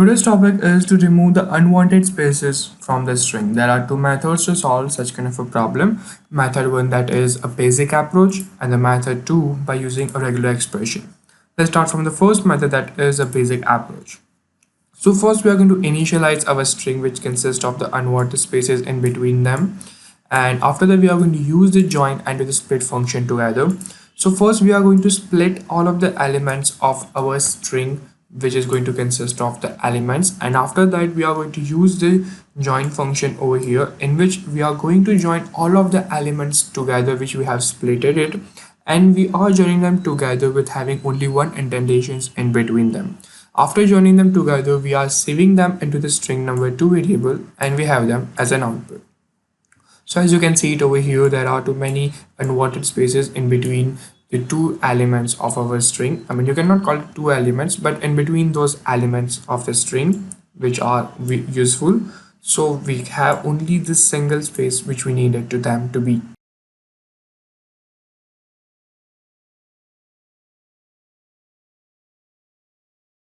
Today's topic is to remove the unwanted spaces from the string. There are two methods to solve such kind of a problem. Method 1, that is a basic approach, and the method 2 by using a regular expression. Let's start from the first method, that is a basic approach. So first we are going to initialize our string, which consists of the unwanted spaces in between them. And after that we are going to use the join and do the split function together. So first we are going to split all of the elements of our string, which is going to consist of the elements, and after that we are going to use the join function over here, in which we are going to join all of the elements together which we have splitted it, and we are joining them together with having only one indentations in between them. After joining them together, we are saving them into the string number 2 variable, and we have them as an output. So as you can see it over here, there are too many unwanted spaces in between the two elements of our string. I mean, you cannot call it two elements, but in between those elements of the string which are useful. So we have only this single space which we needed to them to be.